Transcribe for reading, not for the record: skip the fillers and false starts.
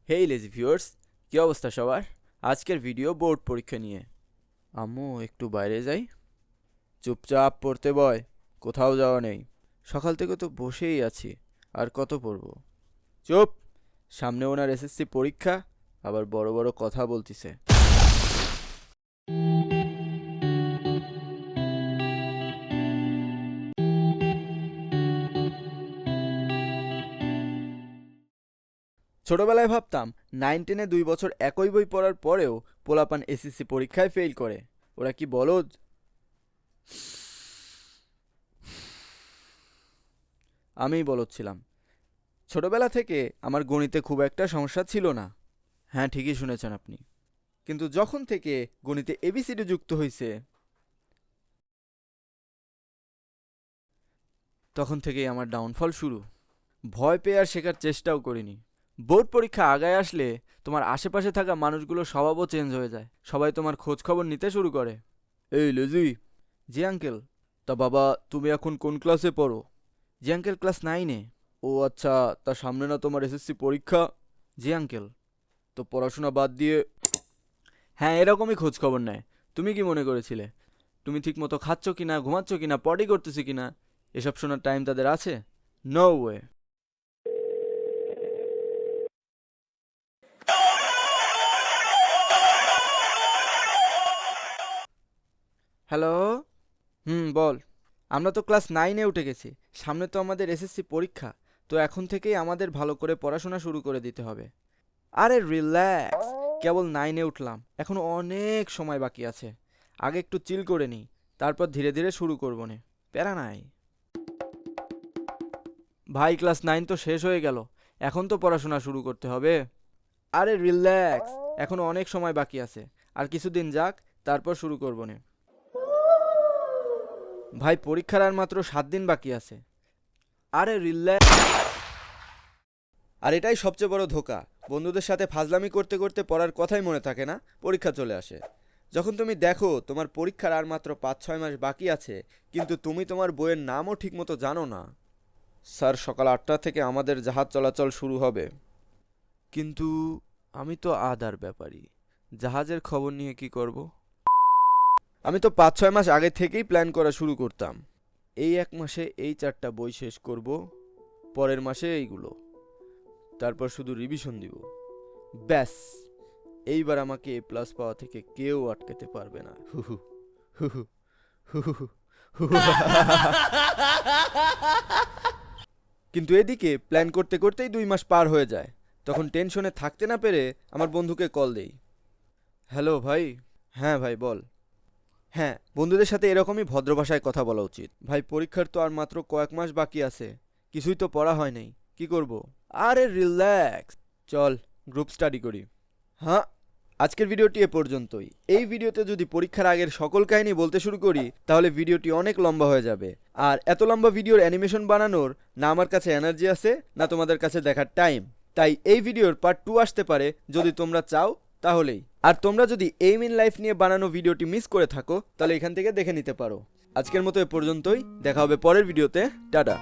হেই lazy viewers, কী অবস্থা সবার? আজকের ভিডিও বোর্ড পরীক্ষা নিয়ে। আম্মু একটু বাইরে যাই। চুপচাপ পড়তে বয়, কোথাও যাওয়া নেই। সকাল থেকে তো বসেই আছি, আর কত পড়ব? চুপ! সামনে ওনার এসএসসি পরীক্ষা, আবার বড় বড় কথা বলতিছে। ছোটবেলায় ভাবতাম 9-10-এ 2 বছর একই বই পড়ার পরেও পোলাপান এসএসসি পরীক্ষায় ফেল করে। ওরা কি বলদ? আমিই বলদ ছিলাম। ছোটবেলা থেকে আমার গণিতে খুব একটা সমস্যা ছিল না। হ্যাঁ, ঠিকই শুনেছেন আপনি। কিন্তু যখন থেকে গণিতে এবিসিডি যুক্ত হয়েছে, তখন থেকেই আমার ডাউনফল শুরু। ভয় পেয়ে আর শেখার চেষ্টাও করিনি। বোর্ড পরীক্ষা আগায় আসলে তোমার আশেপাশে থাকা মানুষগুলোর স্বভাবও চেঞ্জ হয়ে যায়। সবাই তোমার খোঁজ খবর নিতে শুরু করে। এই লেজি। জি আঙ্কেল। তা বাবা, তুমি এখন কোন ক্লাসে পড়ো? জি আঙ্কেল, ক্লাস 9-এ। ও আচ্ছা, তা সামনে না তোমার এসএসসি পরীক্ষা? জি আঙ্কেল। তো পড়াশোনা বাদ দিয়ে? হ্যাঁ, এরকমই খোঁজ খবর নেয়। তুমি কি মনে করেছিলে তুমি ঠিকমতো খাচ্ছ কিনা, ঘুমাচ্ছ কিনা, পটি করতেছি কিনা এসব শোনার টাইম তাদের আছে? No way. হ্যালো। বল। আমরা তো ক্লাস 9-এ উঠে গেছি। সামনে তো আমাদের এসএসসি পরীক্ষা। তো এখন থেকেই আমাদের ভালো করে পড়াশোনা শুরু করে দিতে হবে। আরে রিল্যাক্স, কেবল 9-এ উঠলাম, এখনো অনেক সময় বাকি আছে। আগে একটু চিল করে নিই, তারপর ধীরে ধীরে শুরু করবো নে। প্যারা নাই। ভাই, ক্লাস 9 তো শেষ হয়ে গেল, এখন তো পড়াশোনা শুরু করতে হবে। আরে রিল্যাক্স, এখনো অনেক সময় বাকি আছে। আর কিছুদিন যাক, তারপর শুরু করবো নে। ভাই, পরীক্ষার আর মাত্র 7 দিন বাকি আছে। আরে রিল্যাক্স। আর এটাই সবচেয়ে বড় ধোকা। বন্ধুদের সাথে ফাজলামি করতে করতে পড়ার কথাই মনে থাকে না, পরীক্ষা চলে আসে। যখন তুমি দেখো তোমার পরীক্ষার আর মাত্র 5-6 মাস বাকি আছে, কিন্তু তুমি তোমার বইয়ের নামও ঠিকমতো জানো না। স্যার, সকাল 8টা থেকে আমাদের জাহাজ চলাচল শুরু হবে। কিন্তু আমি তো আদার ব্যাপারী, জাহাজের খবর নিয়ে কি করব? আমি তো 5-6 মাস আগে থেকেই প্ল্যান করা শুরু করতাম। এই 1 মাসে এই 4টা বই শেষ করব, পরের মাসে এইগুলো, তারপর শুধু রিভিশন দিব। ব্যাস, এইবার আমাকে A+ পাওয়া থেকে কেউ আটকাতে পারবে না। হুহু হুহু হুহু হুহু। কিন্তু এদিকে প্ল্যান করতে করতেই 2 মাস পার হয়ে যায়। তখন টেনশনে থাকতে না পেরে আমার বন্ধুকে কল দেই। হ্যালো ভাই। হ্যাঁ ভাই, বল। হ্যাঁ, বন্ধুদের সাথে এরকমই ভদ্র ভাষায় কথা বলা উচিত। ভাই, পরীক্ষার তো আর মাত্র কয়েক মাস বাকি আছে, কিছুই তো পড়া হয় নাই, কি করব? আরে রিল্যাক্স, চল গ্রুপ স্টাডি করি। হ্যাঁ, আজকের ভিডিওটি এ পর্যন্তই। এই ভিডিওতে যদি পরীক্ষার আগের সকল কাহিনী বলতে শুরু করি, তাহলে ভিডিওটি অনেক লম্বা হয়ে যাবে। আর এত লম্বা ভিডিওর অ্যানিমেশন বানানোর না আমার কাছে এনার্জি আছে, না তোমাদের কাছে দেখার টাইম। তাই এই ভিডিওর পার্ট 2 আসতে পারে, যদি তোমরা চাও তাহলেই। আর তোমরা যদি এইম ইন লাইফ নিয়ে বানানো ভিডিওটি মিস করে থাকো, তাহলে এখান থেকে দেখে নিতে পারো। আজকের মতো এ পর্যন্তই, দেখা হবে পরের ভিডিওতে। টাটা।